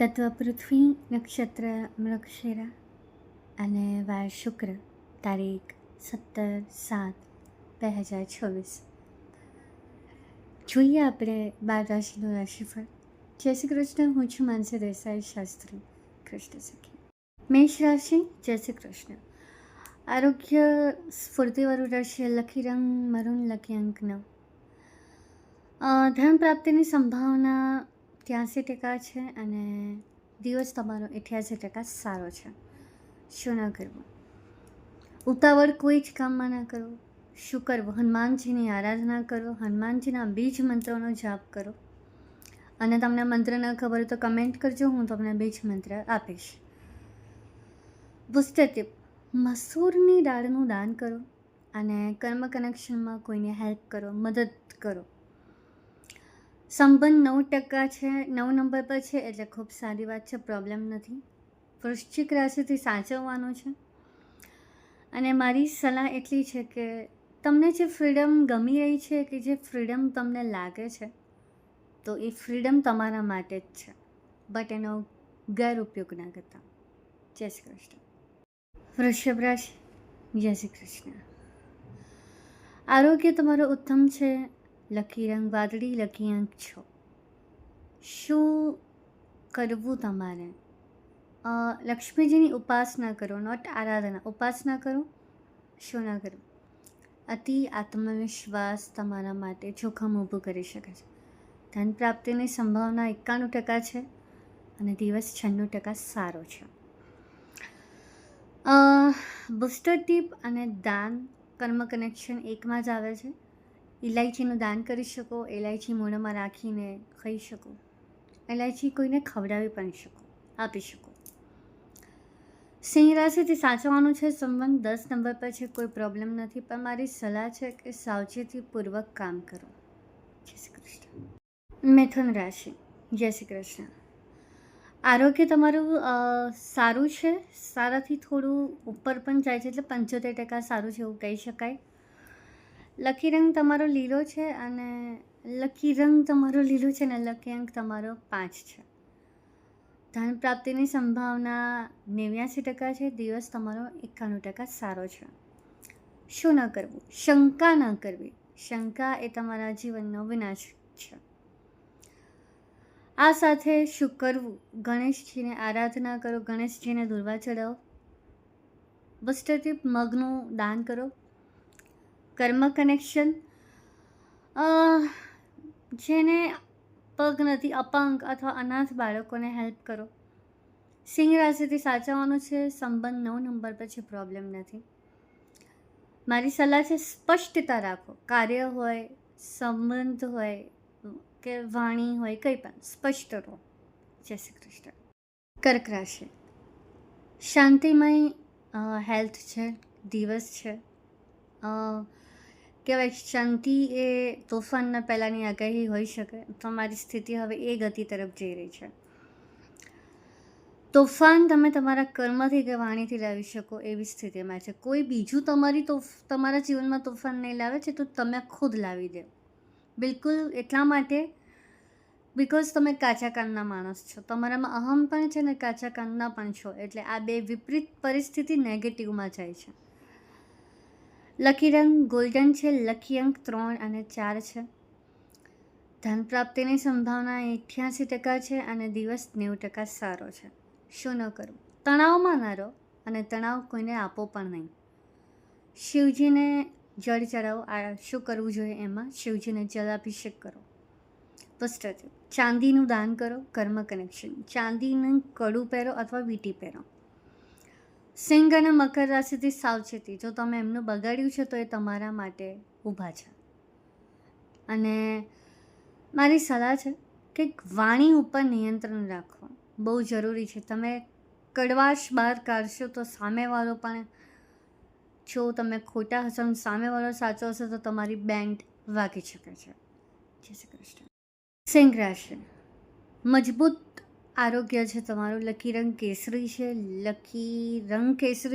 તત્વ પૃથ્વી, નક્ષત્ર મૃગશિરા અને વાર શુક્ર. તારીખ 17/7/2024. જોઈએ આપણે 12 રાશિનું રાશિફળ. જય શ્રી કૃષ્ણ. હું છું માનસી દેસાઈ, શાસ્ત્રી કૃષ્ણ સખી. મેષ રાશિ. જય શ્રી કૃષ્ણ. આરોગ્ય સ્ફૂર્તિવાળું રહેશે. લકી રંગ મરૂન, લકી અંક 9. ધન પ્રાપ્તિની સંભાવના 83% છે અને દિવસ તમારો 88% સારો છે. શું ન કરવું? ઉતાવળ કોઈ જ કામમાં ના કરો. શું કરવું? હનુમાનજીની આરાધના કરો, હનુમાનજીના બીજ મંત્રોનો જાપ કરો. અને તમને મંત્ર ન ખબર હોય તો કમેન્ટ કરજો, હું તમને બીજ મંત્ર આપીશ. બુસ્ટર ટીપ: મસૂરની દાળનું દાન કરો અને કર્મ કનેક્શનમાં કોઈને હેલ્પ કરો, મદદ કરો. સંબંધ 9% છે, 9 નંબર પર છે એટલે ખૂબ સારી વાત છે, પ્રોબ્લેમ નથી. વૃશ્ચિક રાશિથી સાચવવાનું છે અને મારી સલાહ એટલી છે કે તમને જે ફ્રીડમ ગમી રહી છે, કે જે ફ્રીડમ તમને લાગે છે, તો એ ફ્રીડમ તમારા માટે જ છે, બટ એનો ગેરઉપયોગ ના કરતા. જય શ્રી કૃષ્ણ. વૃષભ રાશિ. જય શ્રી કૃષ્ણ. આરોગ્ય તમારું ઉત્તમ છે. લકી રંગ વાદળી, લકી અંક 6. શું કરવું તમારે? લક્ષ્મીજીની ઉપાસના કરો, નોટ આરાધના, ઉપાસના કરો. શું ના કરવું? અતિ આત્મવિશ્વાસ તમારા માટે જોખમ ઊભું કરી શકે છે. ધન પ્રાપ્તિની સંભાવના 91% છે અને દિવસ 96% સારો છે. બુસ્ટર ટીપ અને દાન કર્મ કનેક્શન એકમાં જ આવે છે. ઇલાયચીનું દાન કરી શકો, ઇલાયચી મોઢામાં રાખીને ખાઈ શકો, ઇલાયચી કોઈને ખવડાવી પણ શકો, આપી શકો. સિંહ રાશિથી સાચવવાનું છે. સંબંધ 10 નંબર પર છે, કોઈ પ્રોબ્લેમ નથી, પણ મારી સલાહ છે કે સાવચેતીપૂર્વક કામ કરો. જય શ્રી કૃષ્ણ. મિથુન રાશિ. જય શ્રી કૃષ્ણ. આરોગ્ય તમારું સારું છે, સારાથી થોડું ઉપર પણ જાય છે, એટલે 75% સારું છે એવું કહી શકાય. લકી રંગ તમારો લીલો છે અને લકી અંક તમારો 5 છે. ધન પ્રાપ્તિની સંભાવના 89% છે. દિવસ તમારો 91% સારો છે. શું ન કરવું? શંકા ન કરવી. શંકા એ તમારા જીવનનો વિનાશ છે. આ સાથે શું કરવું? ગણેશજીને આરાધના કરો, ગણેશજીને દુર્વા ચડાવો. બુસ્ટર ટીપ: મગનું દાન કરો. કર્મ કનેક્શન જેને પગ નથી, અપંગ અથવા અનાથ બાળકોને હેલ્પ કરો. સિંહ રાશિથી સાચવવાનું છે. સંબંધ 9 નંબર પર છે, પ્રોબ્લેમ નથી. મારી સલાહ છે સ્પષ્ટતા રાખો. કાર્ય હોય, સંબંધ હોય કે વાણી હોય, કંઈ પણ સ્પષ્ટ રહો. જય શ્રી કૃષ્ણ. કર્ક રાશિ. શાંતિમય હેલ્થ છે, દિવસ છે. કહેવાય શાંતિ એ તોફાનના પહેલાંની આગાહી હોઈ શકે. તમારી સ્થિતિ હવે એ ગતિ તરફ જઈ રહી છે. તોફાન તમે તમારા કર્મથી કે વાણીથી લાવી શકો એવી સ્થિતિમાં છે. કોઈ બીજું તમારા જીવનમાં તોફાન નહીં લાવે છે, તો તમે ખુદ લાવી દો. બિલકુલ એટલા માટે બિકોઝ તમે કાચા કાનના માણસ છો. તમારામાં અહમ પણ છે ને કાચા કાનના પણ છો, એટલે આ બે વિપરીત પરિસ્થિતિ નેગેટિવમાં જાય છે. લકી રંગ ગોલ્ડન છે, લકી અંક 3 અને 4 છે. ધન પ્રાપ્તિની સંભાવના 88% છે અને દિવસ 90% સારો છે. શું ન કરવું? તણાવમાં ના રહો અને તણાવ કોઈને આપો પણ નહીં. શિવજીને જળ ચડાવો. શું કરવું જોઈએ એમાં? શિવજીને જલાભિષેક કરો. બુસ્ટર ટીપ: ચાંદીનું દાન કરો. કર્મ કનેક્શન: ચાંદીનું કડું પહેરો અથવા વીંટી પહેરો. સિંહ અને મકર રાશિથી સાવચેતી. જો તમે એમનું બગાડ્યું છે તો એ તમારા માટે ઊભા છે. અને મારી સલાહ છે કે વાણી ઉપર નિયંત્રણ રાખો, બહુ જરૂરી છે. તમે કડવાશ બહાર કાઢશો તો સામેવાળો પણ, જો તમે ખોટા હશો સામેવાળો સાચો હશે તો તમારી બેન્ડ વાગી શકે છે. જય શ્રી કૃષ્ણ. સિંહ રાશિ. મજબૂત આરોગ્ય છે તમારું. લકી રંગ કેસરી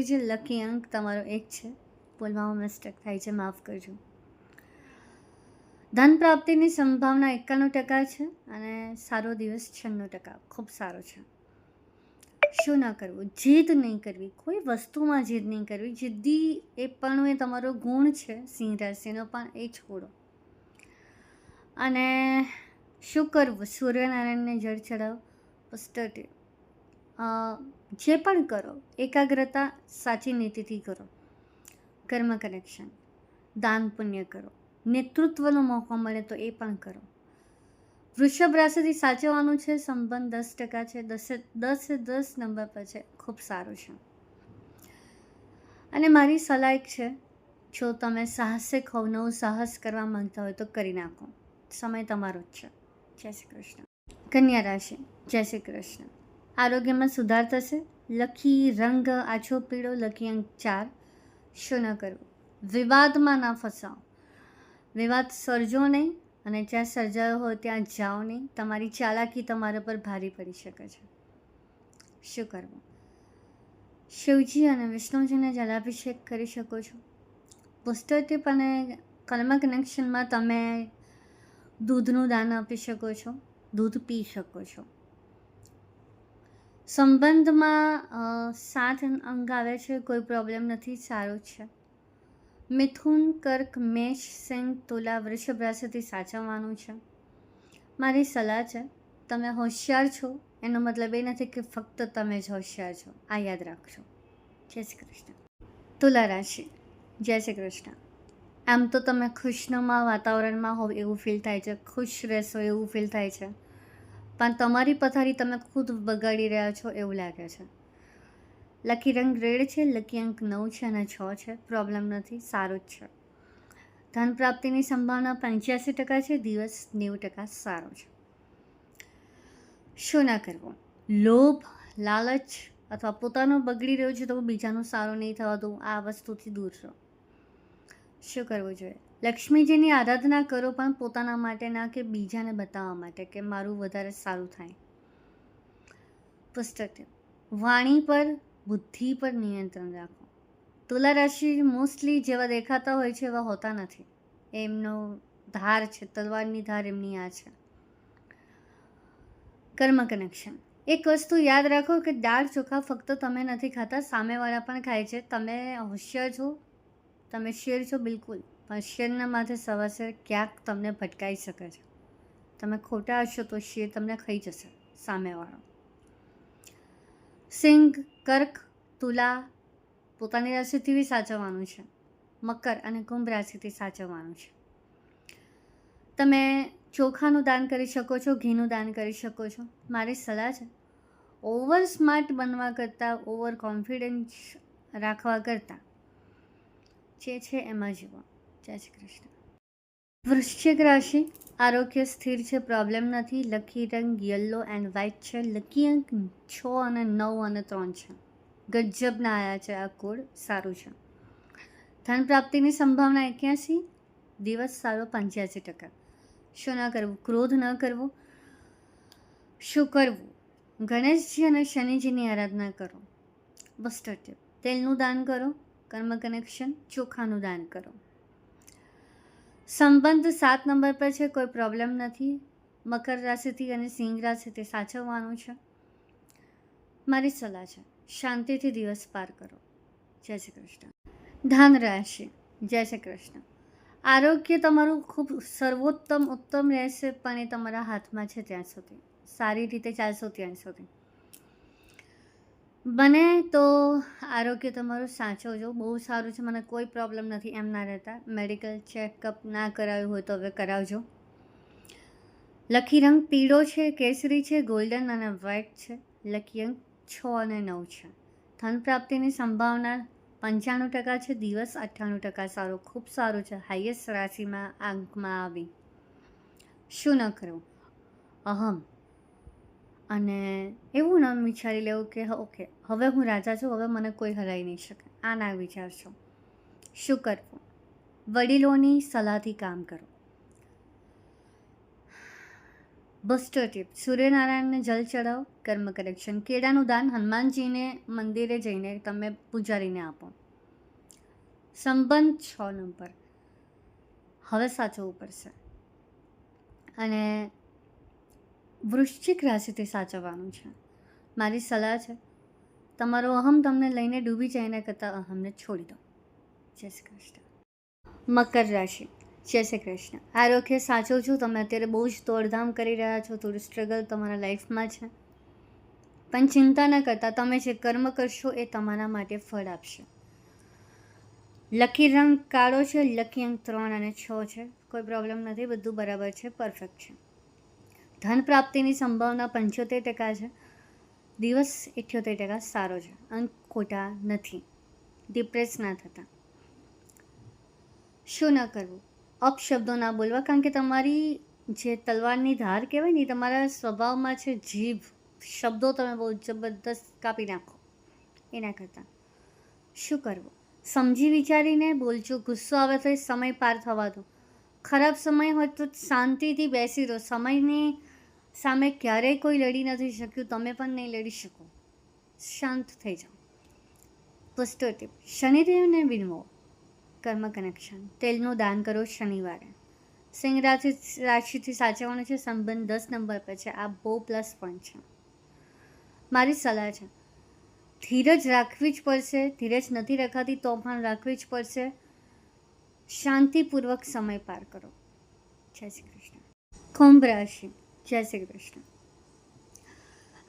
છે, લકી અંક તમારો 1 છે. બોલવામાં મિસ્ટેક થાય છે, માફ કરજો. ધન પ્રાપ્તિની સંભાવના 91% છે અને સારો દિવસ 96%, ખૂબ સારો છે. શું ન કરવું? જીદ નહીં કરવી, કોઈ વસ્તુમાં જીદ નહીં કરવી. જિદ્દી એ પણ એ તમારો ગુણ છે સિંહ રાશિનો, પણ એ છોડો. અને શું કરવું? સૂર્યનારાયણને જળ ચડાવો. પોસ્ટરટી જે પણ કરો એકાગ્રતા સાચી નીતિથી કરો. કર્મ કનેક્શન, દાન પુણ્ય કરો. નેતૃત્વનો મોકો મળે તો એ પણ કરો. વૃષભ રાશિથી સાચવવાનું છે. સંબંધ 10% છે. 10 નંબર પર છે. ખૂબ સારું છે. અને મારી સલાહ એક છે, જો તમે સાહસિક હોવ, નવું સાહસ કરવા માંગતા હોય તો કરી નાખો. સમય તમારો જ છે. જય શ્રી કૃષ્ણ. કન્યા રાશિ, જય શ્રી કૃષ્ણ. આરોગ્યમાં સુધાર થશે. લકી રંગ આછો પીળો. લકી અંક 4. શું ન કરવું? વિવાદમાં ના ફસાવો. વિવાદ સર્જો નહીં, અને જ્યાં સર્જાયો હોય ત્યાં જાઓ નહીં. તમારી ચાલાકી તમારા પર ભારી પડી શકે છે. શું કરવું? શિવજી અને વિષ્ણુજીને જલાભિષેક કરી શકો છો. બુસ્ટર ટીપ અને કર્મ કનેક્શનમાં તમે દૂધનું દાન આપી શકો છો. દૂધ પી શકો છો. સંબંધમાં 7 અંક આવે છે. કોઈ પ્રોબ્લેમ નથી, સારું છે. મિથુન, કર્ક, મેષ, સિંહ, તુલા, વૃષભ રાશિથી સાચવવાનું છે. મારી સલાહ છે, તમે હોશિયાર છો એનો મતલબ એ નથી કે ફક્ત તમે જ હોશિયાર છો. આ યાદ રાખજો. જય શ્રી કૃષ્ણ. તુલા રાશિ, જય શ્રી કૃષ્ણ. આમ તો તમે ખુશનુમા વાતાવરણમાં હોવ એવું ફીલ થાય છે, ખુશ રહેશો એવું ફીલ થાય છે, પણ તમારી પથારી તમે ખુદ બગાડી રહ્યા છો એવું લાગે છે. લકી રંગ રેડ છે. લકી અંક 9 છે અને 6 છે. પ્રોબ્લેમ નથી, સારું જ છે. ધન પ્રાપ્તિની સંભાવના 85% છે. દિવસ 90% સારો છે. શું ના કરવું? લોભ, લાલચ અથવા પોતાનું બગડી રહ્યું છે તો બીજાનું સારું નહીં થવા દઉં, આ વસ્તુથી દૂર રહો. શું કરવું જોઈએ? લક્ષ્મીજીની આરાધના કરો, પણ પોતાના માટે ના કે બીજાને બતાવવા માટે કે મારું વધારે સારું થાય. પુસ્તક વાણી પર, બુદ્ધિ પર નિયંત્રણ રાખો. તુલા રાશિ મોસ્ટલી જેવા દેખાતા હોય છે એવા હોતા નથી. એમનો ધાર છે, તલવારની ધાર એમની આ છે. કર્મ કનેક્શન, એક વસ્તુ યાદ રાખો કે દાળ ચોખા ફક્ત તમે નથી ખાતા, સામેવાળા પણ ખાય છે. તમે હોશિયાર છો, તમે શેર છો બિલકુલ, પણ શેરના માથે સવાશેર ક્યાંક તમને ભટકાઈ શકે છે. તમે ખોટા હશો તો શેર તમને ખાઈ જશે સામેવાળો. સિંહ, કર્ક, તુલા પોતાની રાશિથી બી સાચવવાનું છે. મકર અને કુંભ રાશિથી સાચવવાનું છે. તમે ચોખાનું દાન કરી શકો છો, ઘીનું દાન કરી શકો છો. મારી સલાહ છે, ઓવર સ્માર્ટ બનવા કરતાં, ઓવર કોન્ફિડન્સ રાખવા કરતાં જે છે એમાં જીવો. જય શ્રી કૃષ્ણ. વૃશ્ચિક રાશિ, આરોગ્ય સ્થિર છે, પ્રોબ્લેમ નથી. લકી રંગ યલો એન્ડ વ્હાઇટ છે. લકી અંક 6 અને 9 અને 3 છે. ગજબના આવ્યા છે આ કોડ, સારું છે. ધન પ્રાપ્તિની સંભાવના 81. દિવસ સારો 85%. શું ના કરવું? ક્રોધ ન કરવો. શું કરવું? ગણેશજી અને શનિજીની આરાધના કરો. બસ્ટર ટીપ, તેલનું દાન કરો. કર્મ કનેક્શન, ચોખાનું દાન કરો. સંબંધ 7 નંબર પર છે, કોઈ પ્રોબ્લેમ નથી. મકર રાશિથી અને સિંહ રાશિથી સાચવવાનું છે. મારી સલાહ છે, શાંતિથી દિવસ પાર કરો. જય શ્રી કૃષ્ણ. ધન રાશિ, જય શ્રી કૃષ્ણ. આરોગ્ય તમારું ખૂબ સર્વોત્તમ ઉત્તમ રહેશે, પણ એ તમારા હાથમાં છે ત્યાં સુધી, સારી રીતે ચાલશો ત્યાં સુધી. બને તો આરોગ્ય તમારું સાચવજો. બહુ સારું છે, મને કોઈ પ્રોબ્લેમ નથી એમ ના રહેતા. મેડિકલ ચેકઅપ ના કરાવ્યું હોય તો હવે કરાવજો. લકી રંગ પીળો છે, કેસરી છે, ગોલ્ડન અને વ્હાઇટ છે. લકી અંક 6 અને 9 છે. ધન પ્રાપ્તિની સંભાવના 95% છે. દિવસ 98% સારો, ખૂબ સારું છે. હાઈએસ્ટ રાશિમાં અંકમાં આવી. શું ન કરવું? અહમ અને એવું ન વિચારી લેવું કે ઓકે હવે હું રાજા છું, હવે મને કોઈ હરાવી નહીં શકે, આ ના વિચારશો. શું કરવું? વડીલોની સલાહથી કામ કરો. બસ્ટર ટીપ, સૂર્યનારાયણને જલ ચડાવો. કર્મ કરેક્શન, કેળાનું દાન હનુમાનજીને મંદિરે જઈને તમે પૂજારીને આપો. સંબંધ 6 નંબર, હવે સાચવવું પડશે. અને વૃશ્ચિક રાશિથી સાચવવાનું છે. મારી સલાહ છે, તમારો અહમ તમને લઈને ડૂબી જાય એના કરતાં અહમને છોડી દો. જય શ્રી કૃષ્ણ. મકર રાશિ. જય શ્રી કૃષ્ણ. આરોગ્ય સાચો છું. તમે અત્યારે બહુ જ દોડધામ કરી રહ્યા છો, થોડું સ્ટ્રગલ તમારા લાઈફમાં છે, પણ ચિંતા ન કરતા તમે જે કર્મ કરશો એ તમારા માટે ફળ આપશે. લકી રંગ કાળો છે, લકી અંક 3 અને 6 છે. કોઈ પ્રોબ્લેમ નથી, બધું બરાબર છે, પરફેક્ટ છે. ધન પ્રાપ્તિની સંભાવના 75% છે. દિવસ 78% સારો છે. અંક ખોટા નથી. ડિપ્રેસ ના થતા. શું ન કરવું? અપશબ્દો ના બોલવા, કારણ કે તમારી જે તલવારની ધાર કહેવાય ને, તમારા સ્વભાવમાં છે જીભ. શબ્દો તમે બહુ જબરદસ્ત કાપી નાખો. એના કરતાં શું કરવું? સમજી વિચારીને બોલજો. ગુસ્સો આવે તો એ સમય પાર થવા દો. ખરાબ સમય હોય તો શાંતિથી બેસી રહો. સમયની સામે ક્યારેય કોઈ લડી નથી શક્યું, તમે પણ નહીં લડી શકો. શાંત થઈ જાઓ. Positive tip. શનિદેવને વિનવો. કર્મ કનેક્શન. તેલનું દાન કરો શનિવારે. સિંહ રાશિથી સાચવવાનું છે. સંબંધ 10 નંબર પર છે. આ બહુ પ્લસ પોઈન્ટ છે. મારી સલાહ છે, ધીરજ રાખવી જ પડશે. ધીરજ નથી રખાતી તો પણ રાખવી જ પડશે. શાંતિપૂર્વક સમય પાર કરો. જય શ્રી કૃષ્ણ. કુંભ રાશિ. જય શ્રી કૃષ્ણ.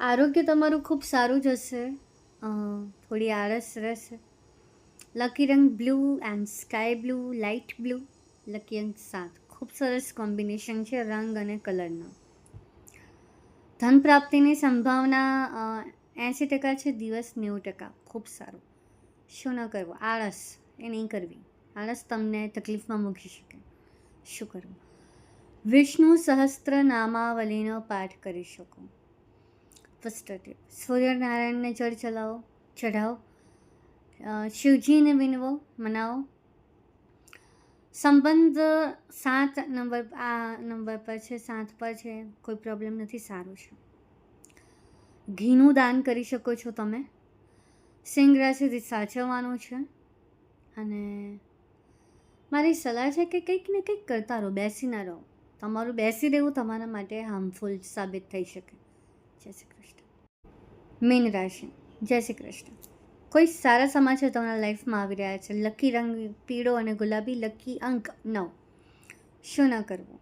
આરોગ્ય તમારું ખૂબ સારું જ હશે. થોડી આળસ રહેશે. લકી રંગ blue and sky blue, light blue. Lucky અંક 7. ખૂબ સરસ કોમ્બિનેશન છે રંગ અને કલરનો. ધન પ્રાપ્તિની સંભાવના 80% છે. દિવસ 90%. ખૂબ સારું. શું ન કરવું? આળસ એ નહીં કરવી. આળસ તમને તકલીફમાં મૂકી શકે. શું કરવું? વિષ્ણુ સહસ્ત્ર નામાવલીનો પાઠ કરી શકો. First tip. સૂર્યનારાયણને જળ ચઢાવો. શિવજીને વિનવો, મનાવો. સંબંધ 7 નંબર પર છે, 7 પર છે. કોઈ પ્રોબ્લેમ નથી, સારું છે. ઘીનું દાન કરી શકો છો તમે. સિંહ રાશિથી સાચવવાનું છે. અને મારી સલાહ છે કે કંઈક ને કંઈક કરતા રહો, બેસી ના રહો. તમારું બેસી રહેવું તમારા માટે હાર્મફુલ સાબિત થઈ શકે. જય શ્રી કૃષ્ણ. મીન રાશિ. જય શ્રી કૃષ્ણ. કોઈ સારા સમાચાર તમારા લાઈફમાં આવી રહ્યા છે. લકી રંગ પીળો અને ગુલાબી. લકી અંક 9. શું ન કરવું?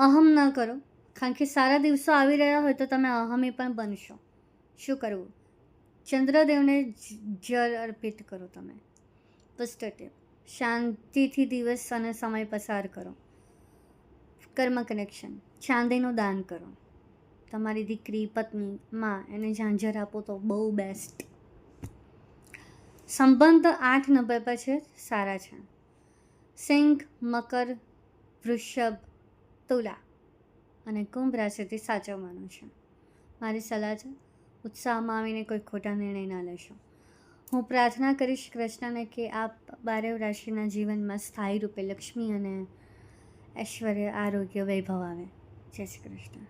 અહમ ન કરો, કારણ કે સારા દિવસો આવી રહ્યા હોય તો તમે અહમી પણ બનશો. શું કરવું? ચંદ્રદેવને જળ અર્પિત કરો તમે. First tip. શાંતિથી દિવસ અને સમય પસાર કરો. કર્મ કનેક્શન. ચાંદીનું દાન કરો. તમારી દીકરી, પત્ની, માં એને ઝાંઝર આપો તો બહુ બેસ્ટ. સંબંધ 8 નંબર પર છે, સારા છે. સિંહ, મકર, વૃષભ, તુલા અને કુંભ રાશિથી સાચવવાનું છે. મારી સલાહ છે, ઉત્સાહમાં આવીને કોઈ ખોટા નિર્ણય ના લેશો. હું પ્રાર્થના કરીશ કૃષ્ણને કે આપ 12 રાશિના જીવનમાં સ્થાયી રૂપે લક્ષ્મી અને ઐશ્વર્ય, આરોગ્ય, વૈભવ આવે. જય શ્રી કૃષ્ણ.